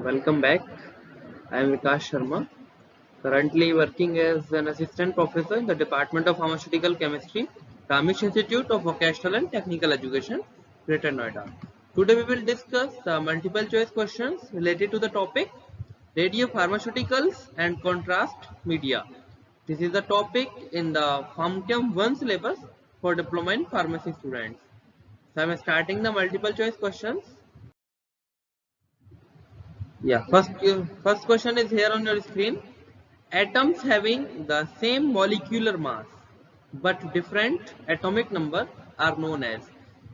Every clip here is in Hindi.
Welcome back. I am Vikas Sharma, currently working as an assistant professor in the Department of Pharmaceutical Chemistry, Ramesh Institute of Vocational and Technical Education, Greater Noida. Today we will discuss multiple choice questions related to the topic radiopharmaceuticals and contrast media. This is the topic in the PharmChem 1 syllabus for diploma in pharmacy students. So I am starting the multiple choice questions. Yeah, first question is here on your screen. Atoms having the same molecular mass but different atomic number are known as.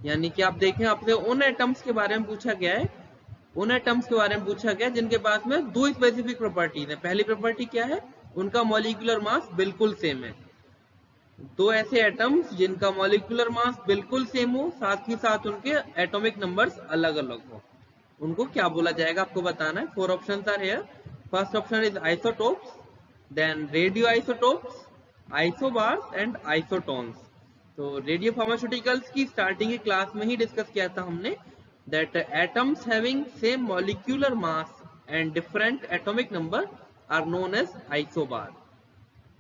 यानी कि आप देखें आपसे उन एटम्स के बारे में पूछा गया है, उन एटम्स के बारे में पूछा गया जिनके पास में दो स्पेसिफिक प्रॉपर्टीज है। पहली प्रॉपर्टी क्या है? उनका मॉलिक्यूलर मास बिल्कुल सेम है। दो ऐसे एटम्स जिनका मॉलिक्यूलर मास बिल्कुल सेम हो, साथ ही साथ उनके एटॉमिक नंबर्स अलग अलग हो, उनको क्या बोला जाएगा आपको बताना है। 4 options are here. First option is isotopes, then radio isotopes, isobars and isotones. तो रेडियो फार्मास्यूटिकल्स की स्टार्टिंग की क्लास में ही डिस्कस किया था हमने that atoms having same molecular mass and different atomic number are known as isobar.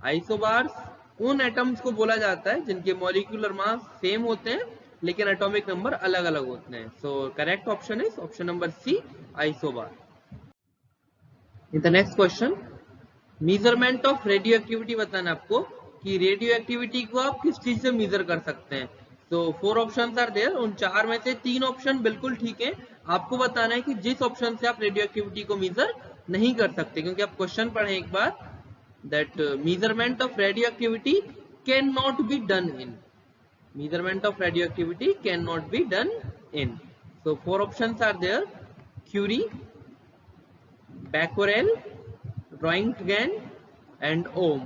Isobars उन एटम्स को बोला जाता है जिनके मॉलिक्यूलर मास सेम होते हैं लेकिन एटॉमिक नंबर अलग अलग होते हैं। So correct option is option number C, isobar. In the next question, measurement of radio activity बताना आपको कि रेडियो एक्टिविटी को आप किस चीज से मेजर कर सकते हैं। तो 4 ऑप्शंस आर देयर। उन 4 में से 3 ऑप्शन बिल्कुल ठीक है। आपको बताना है कि जिस ऑप्शन से आप रेडियो एक्टिविटी को मेजर नहीं कर सकते, क्योंकि आप क्वेश्चन पढ़े एक बार that measurement of radioactivity cannot be done in. Measurement of radioactivity cannot be done in. So 4 options are there: Curie, Becquerel, Roentgen and Ohm.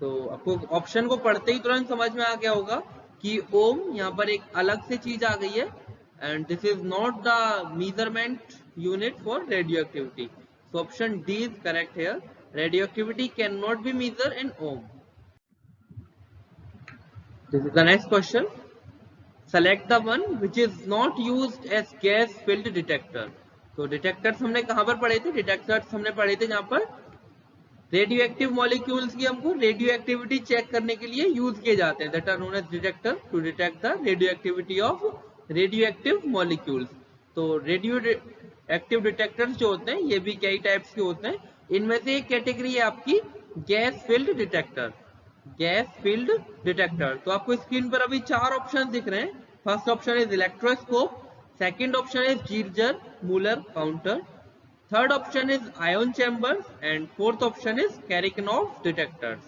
तो आपको ऑप्शन को पढ़ते ही तुरंत समझ में आ गया होगा कि ओम यहाँ पर एक अलग से चीज आ गई है and this is not the measurement unit for radioactivity. So option D is correct here. Radioactivity cannot be measured in ohm. This is the next question. Select the one which is not used as gas filled detector. तो डिटेक्टर्स हमने कहां पर पढ़े थे? डिटेक्टर्स हमने पढ़े थे जहां पर रेडियो एक्टिव मॉलिक्यूल्स की हमको रेडियो एक्टिविटी चेक करने के लिए यूज किए जाते हैं, that are known as detector to detect the radio activity of radio active molecules. तो रेडियो एक्टिव डिटेक्टर्स जो होते हैं ये भी कई टाइप्स के होते हैं। इनमें से एक कैटेगरी है आपकी gas filled detector. Gas filled detector, तो आपको स्क्रीन पर अभी 4 ऑप्शन दिख रहे हैं। First option is electroscope, second option is Geiger Muller counter, third option is ion chambers and fourth option is कैरिकनॉफ डिटेक्टर्स।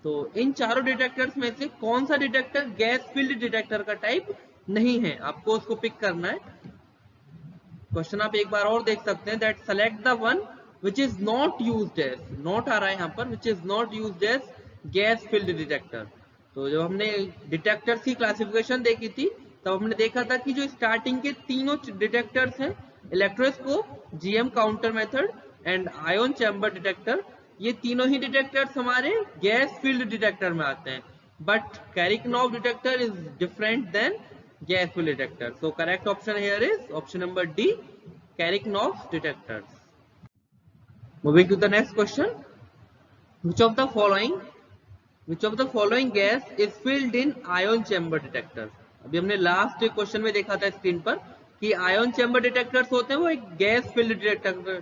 तो इन चारों डिटेक्टर्स में से कौन सा डिटेक्टर गैस फिल्ड डिटेक्टर का टाइप नहीं है, आपको उसको पिक करना है। क्वेश्चन आप एक बार और देख सकते हैं that select the one which is not used as, not आ रहा है यहाँ पर, which is not used as gas filled detector। तो जब हमने डिटेक्टर्स की क्लासिफिकेशन देखी थी तब हमने देखा था कि जो स्टार्टिंग के तीनों डिटेक्टर्स हैं, electroscope, GM counter method and ion chamber detector, ये तीनों ही डिटेक्टर्स हमारे गैस फील्ड डिटेक्टर में आते हैं। But कैरिकनॉफ detector is different then gas field detector. So correct option here is option number D, कैरिकनॉफ detectors. Moving to the next question, which of the following gas is filled in ion chamber detector? अभी हमने लास्ट क्वेश्चन में देखा था स्क्रीन पर कि आयन चैम्बर डिटेक्टर्स होते हैं वो एक गैस फिल्ड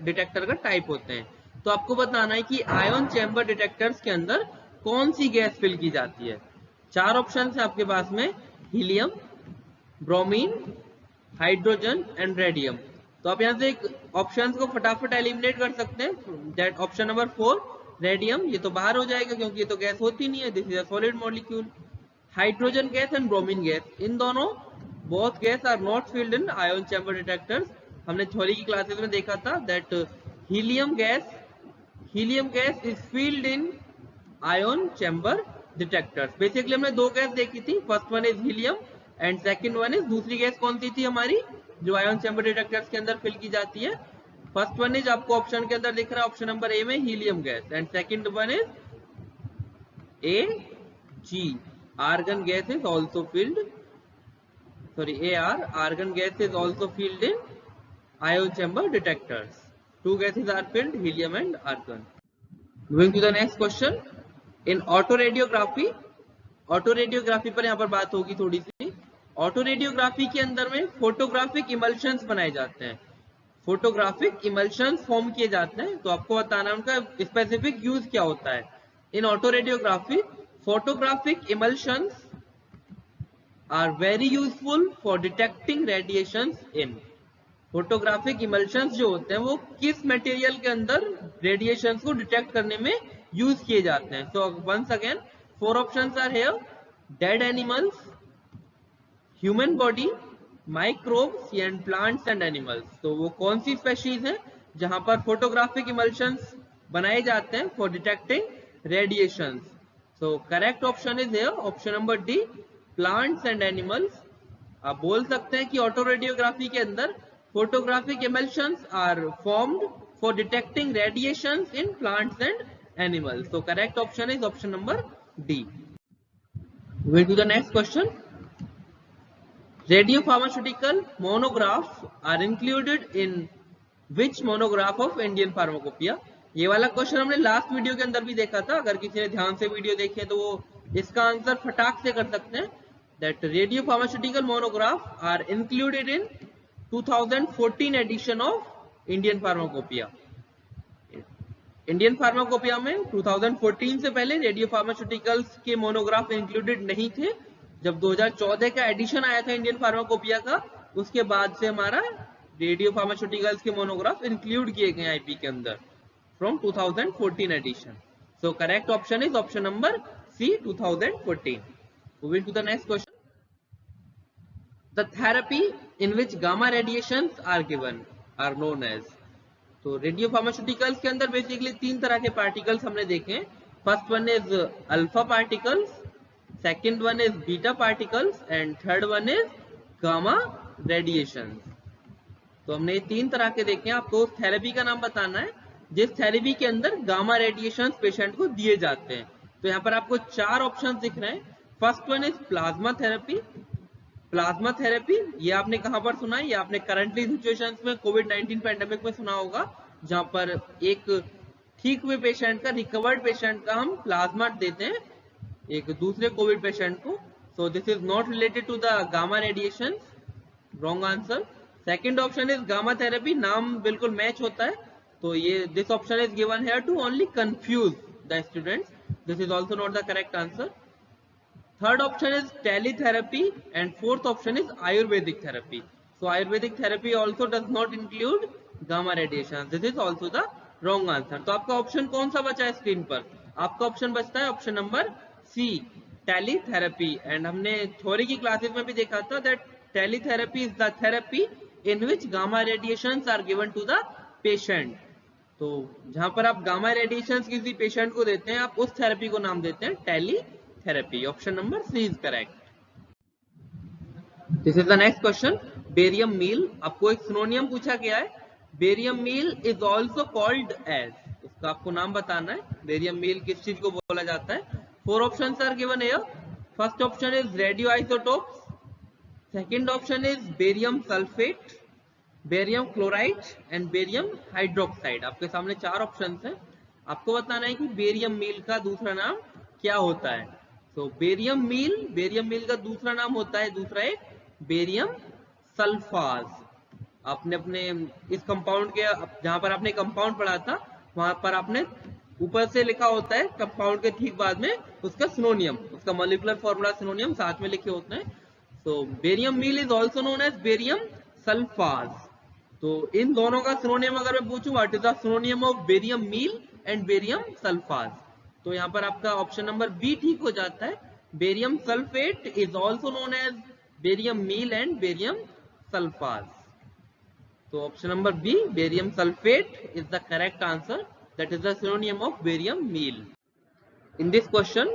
डिटेक्टर का टाइप होते हैं। तो आपको बताना है कि आयन चैम्बर डिटेक्टर्स के अंदर कौन सी गैस फिल की जाती है। 4 ऑप्शन है आपके पास में, helium, bromine, hydrogen and radium. तो आप यहाँ से ऑप्शंस को फटाफट एलिमिनेट कर सकते हैं। दैट ऑप्शन नंबर 4 रेडियम, ये तो बाहर हो जाएगा क्योंकि ये तो गैस होती नहीं है, this is a solid molecule. Hydrogen gas and bromine gas, इन दोनों both gas are not field in ion chamber detectors. हमने थ्योरी की क्लासेस में देखा था that helium gas is field in ion chamber detectors. Basically हमने 2 गैस देखी थी, first one is helium and second one is, दूसरी गैस कौन सी थी हमारी जो आयन चैम्बर डिटेक्टर्स के अंदर फिल की जाती है? फर्स्ट वन इज आपको ऑप्शन के अंदर दिख रहा है ऑप्शन नंबर ए में helium gas and second one is A G, argon gas is also filled, sorry AR, argon gas is also filled in ion chamber detectors. 2 gases are filled, helium and argon. Moving to the next question. In autoradiography, ऑटोरेडियोग्राफी पर यहाँ पर बात होगी थोड़ी सी. ऑटोरेडियोग्राफी के अंदर में फोटोग्राफिक इमल्शंस बनाए जाते हैं, फोटोग्राफिक इमल्शंस फॉर्म किए जाते हैं. तो आपको बताना है उनका स्पेसिफिक यूज क्या होता है. In autoradiography, photographic emulsions are very useful for detecting radiations in. Photographic emulsions जो होते हैं वो किस मटेरियल के अंदर रेडिएशंस को डिटेक्ट करने में यूज किए जाते हैं. So once again 4 options are here: dead animals, human body, microbes and plants and animals. तो वो कौन सी स्पेशीज हैं जहां पर फोटोग्राफिक इमल्शंस बनाए जाते हैं for detecting radiations. So correct option is here option number D, plants and animals. आप बोल सकते हैं कि ऑटोरेडियोग्राफी के अंदर photographic emulsions are formed for detecting radiations in plants and animals. तो correct option is option number D. Moving to the next question. Radiopharmaceutical monographs are included in which monograph of Indian Pharmacopoeia? ये वाला क्वेश्चन हमने लास्ट वीडियो के अंदर भी देखा था. अगर किसी ने ध्यान से वीडियो देखी है तो वो इसका आंसर फटाक से कर सकते हैं. That radiopharmaceutical monographs are included in 2014 edition of Indian Pharmacopoeia. Indian pharmacopoeia में 2014 से पहले रेडियो फार्मास्यूटिकल्स के मोनोग्राफ इंक्लूडेड नहीं थे. जब 2014 का एडिशन आया था इंडियन फार्माकोपिया का, उसके बाद से हमारा रेडियो फार्मास्यूटिकल्स के मोनोग्राफ इंक्लूड किए गए आईपी के अंदर from 2014 edition. So correct option is option number C, 2014. Moving to the next question. The therapy in which gamma radiations are given are known as. तो रेडियो फार्मास्यूटिकल्स के अंदर बेसिकली 3 तरह के पार्टिकल्स हमने देखे. First one is alpha particles, second one is beta particles and third one is gamma radiations. तो हमने 3 तरह के देखे. आपको उस थेरेपी का नाम बताना है जिस थेरेपी के अंदर गामा रेडिएशंस पेशेंट को दिए जाते हैं. तो यहाँ पर आपको 4 ऑप्शंस दिख रहे हैं. First one is plasma therapy. Plasma therapy ये आपने कहां पर सुना है? ये आपने करंटली सिचुएशंस में कोविड-19 पैंडेमिक में सुना होगा, जहां पर एक ठीक हुए पेशेंट का, रिकवर्ड पेशेंट का हम प्लाज्मा देते हैं एक दूसरे कोविड पेशेंट को. So this is not related to the gamma radiation. Wrong answer. Second option is gamma therapy. नाम बिल्कुल मैच होता है. तो ये this option is given here to only confuse the students. This is also not the correct answer. Third option is teletherapy and fourth option is Ayurvedic therapy. So Ayurvedic therapy also does not include gamma radiation. This is also the wrong answer. तो आपका ऑप्शन कौन सा बचा है स्क्रीन पर? आपका ऑप्शन बचता है option number C, teletherapy. And हमने थ्योरी की क्लासेस में भी देखा था that teletherapy is the therapy in which gamma radiations are given to the patient. तो जहां पर आप गामा रेडिएशंस किसी पेशेंट को देते हैं, आप उस थेरेपी को नाम देते हैं tele therapy. Option number C is correct. This is the next question. Barium meal. आपको एक सिनोनियम पूछा गया है. Barium meal is also called as. उसका आपको नाम बताना है. बेरियम मील किस चीज को बोला जाता है? 4 options are given here. First option is radio isotopes, second option is barium sulphate, barium chloride and barium hydroxide. आपके सामने 4 ऑप्शंस हैं. आपको बताना है कि बेरियम मील का दूसरा नाम क्या होता है. तो बेरियम मील का दूसरा नाम होता है, दूसरा एक बेरियम सल्फाज. आपने अपने इस कंपाउंड के, जहां पर आपने कंपाउंड पढ़ा था वहां पर आपने ऊपर से लिखा होता है कंपाउंड के ठीक बाद में उसका सिनोनियम, उसका मॉलिक्यूलर फॉर्मूला सिनोनियम साथ में लिखे होते हैं. तो barium meal is also known as barium sulphas. तो इन दोनों का सिनोनियम अगर मैं पूछूं, what is the synonym of barium meal and barium sulphas, तो यहाँ पर आपका ऑप्शन नंबर बी ठीक हो जाता है. Barium sulphate is also known as barium meal and barium sulphas. तो option number B, barium sulphate is the correct answer. That is the synonym of barium meal. In this question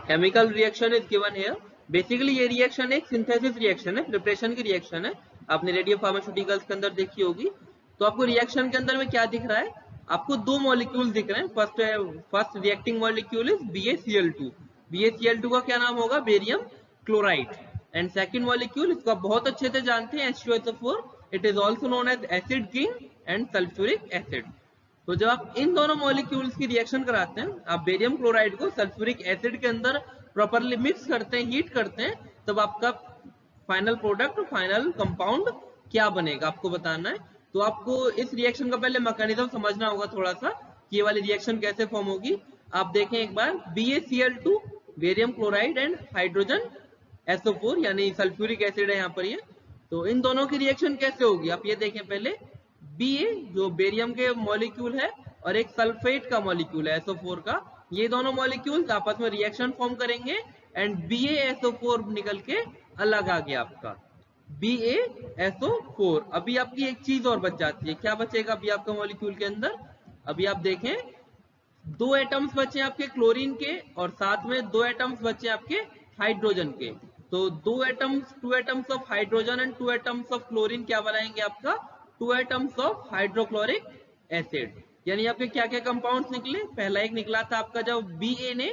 chemical reaction is given here. Basically ये रिएक्शन एक सिंथेसिस रिएक्शन है, प्रिपरेशन की रिएक्शन है. आपने रेडियो फार्मास्यूटिकल्स के अंदर देखी होगी. तो आपको रिएक्शन के अंदर में क्या दिख रहा है? आपको 2 मॉलिक्यूल दिख रहे हैं. First reacting molecule is BaCl2. BaCl2 का क्या नाम होगा? Barium chloride. And second molecule, इसको आप बहुत अच्छे से जानते हैं, H2SO4. It is also known as acid king and sulphuric acid. तो जब आप इन दोनों मॉलिक्यूल्स की रिएक्शन कराते हैं, आप बेरियम क्लोराइड को सल्फ्यूरिक एसिड के अंदर प्रॉपरली मिक्स करते हैं, हीट करते हैं, तब आपका फाइनल प्रोडक्ट, फाइनल कंपाउंड क्या बनेगा आपको बताना है। तो आपको इस रिएक्शन का पहले मैकेनिज्म समझना होगा थोड़ा सा कि ये वाली रिएक्शन कैसे फॉर्म होगी। आप देखें एक बार, BaCl2 barium chloride and hydrogen SO4 यानी सल्फ्यूरिक एसिड है यहाँ पर ये। तो इन दोनों की रिएक्शन कैसे होगी आप ये देखें पहले। Ba जो बेरियम के मॉलिक्यूल है और एक सल्फेट का मॉलिक्यूल है SO4 का, ये दोनों मॉलिक्यूल्स आपस में रिएक्शन फॉर्म करेंगे एंड BaSO4 निकल के अलग आ गया आपका BaSO4। अभी आपकी एक चीज और बच जाती है, क्या बचेगा अभी आपका मॉलिक्यूल के अंदर? अभी आप देखें, 2 एटम्स बचे आपके क्लोरीन के और साथ में 2 एटम्स बचे आपके हाइड्रोजन के। तो 2 atoms of hydrogen and 2 atoms of chlorine क्या बनाएंगे आपका 2 एटम्स ऑफ हाइड्रोक्लोरिक एसिड। यानी आपके क्या क्या कंपाउंड्स निकले? पहला एक निकला था आपका जब Ba ने,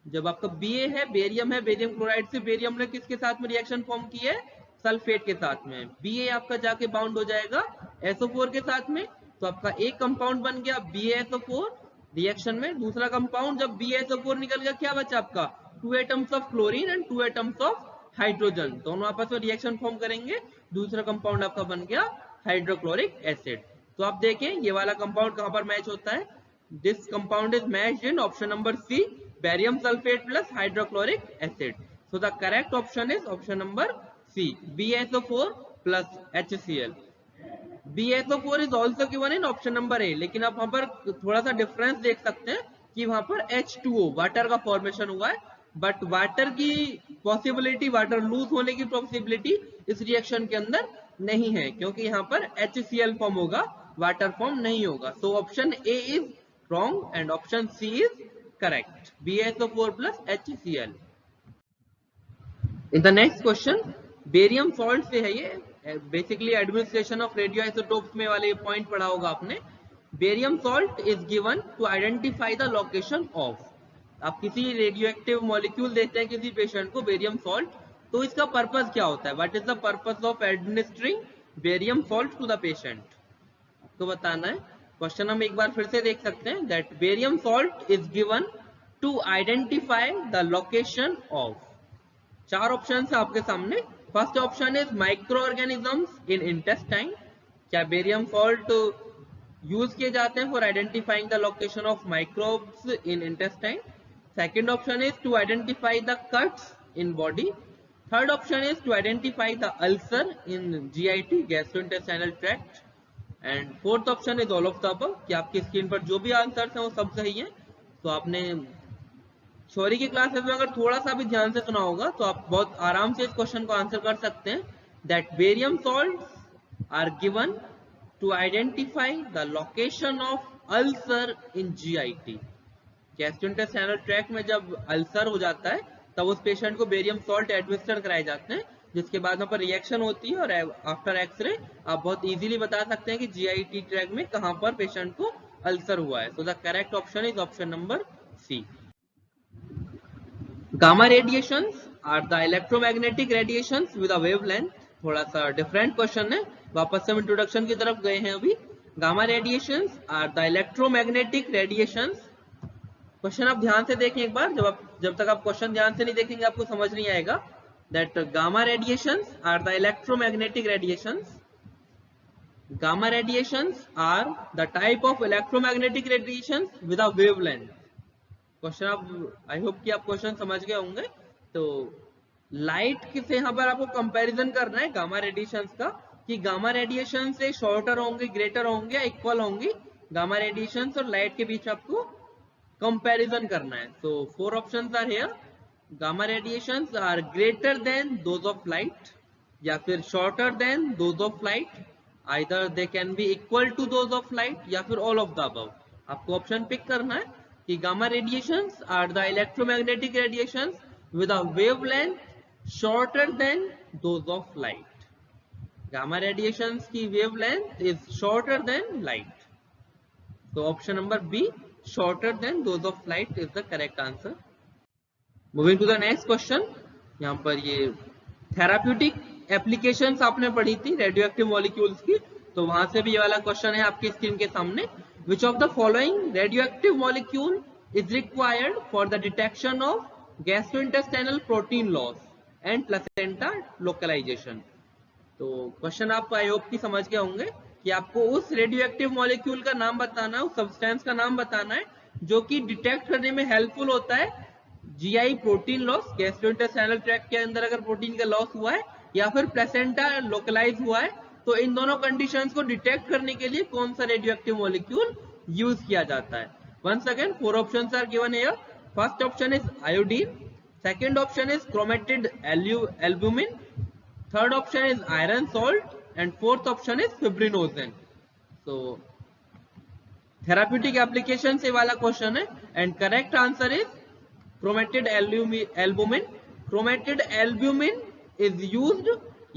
जब आपका Ba है, बेरियम है, बेरियम क्लोराइड से बेरियम ने किसके साथ में रिएक्शन फॉर्म की है? सल्फेट के साथ में। Ba आपका जाके बाउंड हो जाएगा SO4 के साथ में, तो आपका एक कंपाउंड बन गया BaSO4 रिएक्शन में। दूसरा कंपाउंड जब BaSO4 निकल गया, क्या बचा आपका 2 atoms of chlorine and 2 atoms of hydrogen, दोनों आपस में रिएक्शन फॉर्म करेंगे, दूसरा कंपाउंड आपका बन गया हाइड्रोक्लोरिक एसिड। तो आप देखें ये वाला कंपाउंड कहां पर मैच होता है? This compound is matched in option number C, barium sulphate plus hydrochloric acid. So the correct option is option number C, BaSO4 plus HCl। BaSO4 is also given in option number A, लेकिन आप वहां पर थोड़ा सा डिफरेंस देख सकते हैं कि वहां पर H2O वाटर का फॉर्मेशन हुआ है, बट वाटर की पॉसिबिलिटी, वाटर लूज होने की पॉसिबिलिटी इस रिएक्शन के अंदर नहीं है, क्योंकि यहाँ पर HCl फॉर्म होगा, वाटर फॉर्म नहीं होगा। So option A is wrong and option C is correct, BaSO4 plus HCl। In the next question, barium salt से है ये, basically administration of radio isotopes में वाले पॉइंट पढ़ा होगा आपने। Barium salt is given to identify the location of. आप किसी रेडियो एक्टिव मॉलिक्यूल देते हैं किसी पेशेंट को बेरियम सॉल्ट, तो इसका पर्पस क्या होता है? What is the purpose of administering barium salt to the patient, तो बताना है। क्वेश्चन हम एक बार फिर से देख सकते हैं, that barium salt is given to identify the location of. 4 option है आपके सामने। First option is micro organisms in intestine. क्या बेरियम सॉल्ट यूज किए जाते हैं for identifying the location of microbes in intestine? Second option is to identify the cuts in body. Third option is to identify the ulcer in GIT, gastrointestinal tract. And fourth option is all of the above, कि आपकी स्क्रीन पर जो भी आंसर्स हैं वो सब सही है। तो आपने थ्योरी की क्लासेस में अगर थोड़ा सा भी ध्यान से सुना होगा तो आप बहुत आराम से इस क्वेश्चन को आंसर कर सकते हैं, that barium salts are given to identify the location of ulcer in GIT। Gastrointestinal tract में जब अल्सर हो जाता है तब उस पेशेंट को बेरियम सॉल्ट एडमिनिस्टर कराए जाते हैं, जिसके बाद वहां पर रिएक्शन होती है और आफ्टर एक्सरे आप बहुत इजीली बता सकते हैं कि GIT ट्रैक्ट में कहां पर पेशेंट को अल्सर हुआ है। So the correct option is option number C. Gamma radiations are the electromagnetic radiations with a wavelength. थोड़ा सा डिफरेंट क्वेश्चन है, वापस से हम इंट्रोडक्शन की तरफ गए हैं अभी। Gamma radiations are the electromagnetic radiations. Question आप ध्यान से देखें एक बार, जब तक आप क्वेश्चन ध्यान से नहीं देखेंगे आपको समझ नहीं आएगा। That gamma radiations are the electromagnetic radiations. Gamma radiations are the type of electromagnetic radiations with a wavelength. Question आप, आई होप कि आप क्वेश्चन समझ गए होंगे। तो लाइट से यहाँ पर आपको कंपैरिजन करना है गामा रेडिएशंस का, कि गामा रेडिएशन से शॉर्टर होंगे, ग्रेटर होंगे या इक्वल होंगी। गामा रेडिएशंस और लाइट के बीच आपको कंपैरिजन करना है। So 4 options are here. Gamma radiations are greater than those of light, या फिर shorter than those of light, either they can be equal to those of light, या फिर ऑल ऑफ द अबव। आपको ऑप्शन पिक करना है कि gamma radiations are the electromagnetic radiations with a wavelength shorter than those of light. Gamma radiations की wavelength is shorter than light. तो option number B, shorter than those of light, is the correct answer. Moving to the next question, यहाँ पर ये थेराप्यूटिक एप्लीकेशंस आपने पढ़ी थी रेडियो एक्टिव मॉलिक्यूल्स की, तो वहां से भी ये वाला क्वेश्चन है आपकी स्क्रीन के सामने। Which of the following radioactive molecule is required for the detection of gastrointestinal protein loss and placenta localisation. तो क्वेश्चन आप आई होप की समझ गए होंगे कि आपको उस रेडियोएक्टिव मॉलिक्यूल का नाम बताना है, उस सब्सटेंस का नाम बताना है जो कि डिटेक्ट करने में हेल्पफुल होता है GI protein loss, gastrointestinal tract के अंदर अगर प्रोटीन का लॉस हुआ है या फिर प्लेसेंटा लोकलाइज हुआ है, तो इन दोनों कंडीशंस को डिटेक्ट करने के लिए कौन सा रेडियोएक्टिव मॉलिक्यूल यूज किया जाता है। Once again 4 options are given here. First option is iodine, second option is chromated albumin, third option is iron salt and fourth option is fibrinogen. तो थेराप्यूटिक एप्लीकेशन से वाला क्वेश्चन है and correct answer is chromated albumin. Chromated albumin is used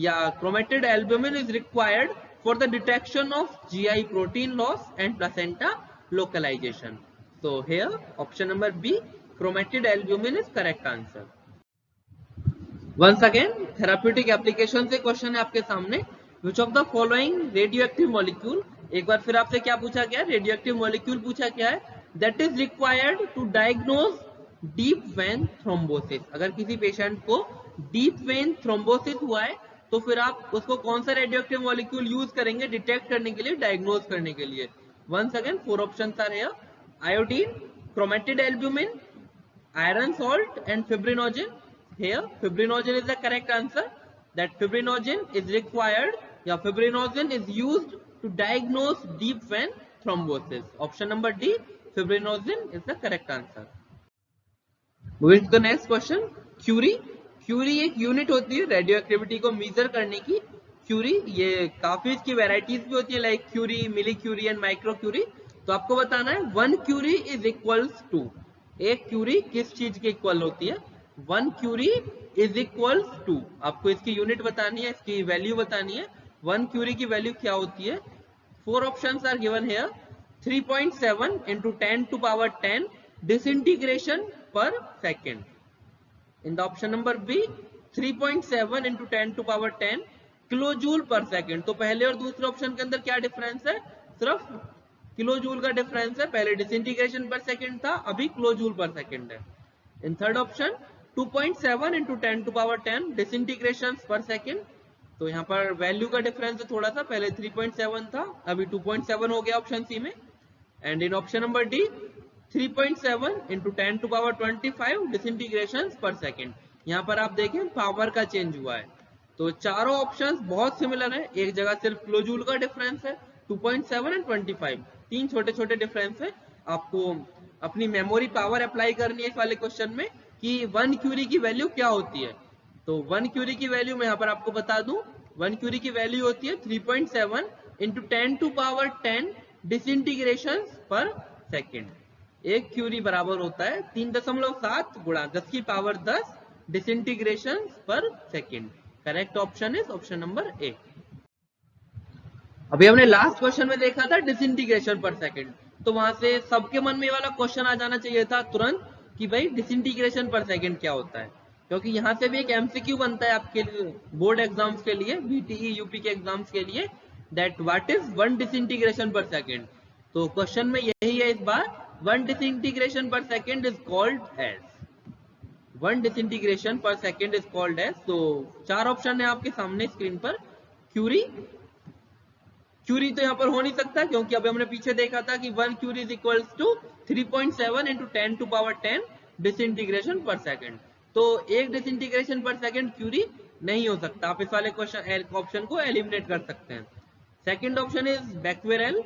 या chromated albumin is required for the detection of GI protein loss and placenta localization. So here option number B, chromated albumin is correct answer. Once again therapeutic application से क्वेश्चन है आपके सामने। Which of the following radioactive molecule, एक बार फिर आपसे क्या पूछा गया, रेडियोएक्टिव मॉलिक्यूल पूछा गया है, that is required to diagnose deep vein thrombosis। अगर किसी पेशेंट को डीप वेन थ्रोम्बोसिस हुआ है तो फिर आप उसको कौन सा रेडियोएक्टिव मॉलिक्यूल यूज करेंगे डिटेक्ट करने के लिए, डायग्नोज करने के लिए। Once again 4 options are here, iodine, chromated albumin, iron salt and fibrinogen. Here fibrinogen is the correct answer, that fibrinogen is required या fibrinogen is used to diagnose deep vein thrombosis. Option number D, fibrinogen is the correct answer. Moving to the next question, curie. Curie एक यूनिट होती है रेडियो एक्टिविटी को मेजर करने की। क्यूरी, ये काफी इसकी वेराइटीज भी होती है like curie, milli curie and micro curie. तो आपको बताना है 1 क्यूरी इज इक्वल्स टू, एक क्यूरी किस चीज के इक्वल होती है, 1 क्यूरी इज इक्वल्स टू। आपको इसकी यूनिट बतानी है, इसकी वैल्यू बतानी है, 1 क्यूरी की वैल्यू क्या होती है। 4 options are given here, 3.7 into 10 to power 10 disintegration per second. In the option number B, 3.7 into 10 to power 10 kilojoule पर सेकेंड। तो पहले और दूसरे ऑप्शन के अंदर क्या डिफरेंस है, सिर्फ किलोजूल का डिफरेंस है, पहले डिसइंटीग्रेशन पर सेकेंड था, अभी किलोजूल पर सेकेंड है। In third option 2.7 into 10 to power 10 disintegration per second. तो यहाँ पर वैल्यू का डिफरेंस है थोड़ा सा, पहले 3.7 था, अभी 2.7 हो गया ऑप्शन सी में। And in option number D 3.7 into 10 to power 25 disintegration per second. यहाँ पर आप देखें पावर का चेंज हुआ है। तो चारों ऑप्शंस बहुत सिमिलर है, एक जगह सिर्फ किलोजूल का डिफरेंस है, 2.7 एंड 25, तीन छोटे छोटे डिफरेंस है। आपको अपनी मेमोरी पावर अप्लाई करनी है इस वाले क्वेश्चन में कि 1 क्यूरी की वैल्यू क्या होती है। तो 1 क्यूरी की वैल्यू मैं यहाँ पर आपको बता दूं, 1 क्यूरी की वैल्यू होती है 3.7 into 10 to power 10 disintegration per second. एक क्यूरी बराबर होता है 3.7 गुणा 10 की power 10 disintegration per second. Correct option is option number ए। अभी हमने लास्ट क्वेश्चन में देखा था डिसइंटीग्रेशन पर सेकेंड, तो वहां से सबके मन में वाला क्वेश्चन आ जाना चाहिए था तुरंत कि भाई डिसइंटीग्रेशन पर सेकेंड क्या होता है, क्योंकि यहाँ से भी एक एमसीक्यू बनता है आपके बोर्ड एग्जाम्स के लिए, बीटीई यूपी के एग्जाम्स के लिए, that what is 1 disintegration per second. तो क्वेश्चन में यही है इस बार, 1 disintegration per second is called as, 1 disintegration per second is called as। तो चार ऑप्शन है आपके सामने स्क्रीन पर। क्यूरी, क्यूरी तो यहाँ पर हो नहीं सकता क्योंकि अभी हमने पीछे देखा था कि 1 curie is equals to 3.7 into 10 to power 10 disintegration per second. तो एक डिसइंटीग्रेशन पर सेकेंड क्यूरी नहीं हो सकता, आप इस वाले क्वेश्चन ऑप्शन को एलिमिनेट कर सकते हैं। Second option is becquerel,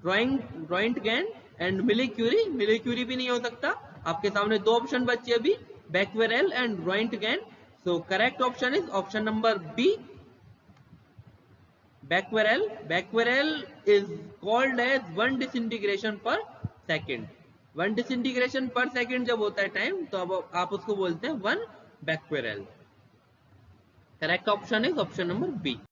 roentgen and millicurie, milli Curie भी नहीं हो सकता। आपके सामने दो ऑप्शन बचे अभी, becquerel and roentgen. So correct option is option number B, becquerel. Becquerel is called as 1 disintegration per second. 1 disintegration per second जब होता है टाइम, तो अब आप उसको बोलते हैं 1 becquerel. Correct option is option number B.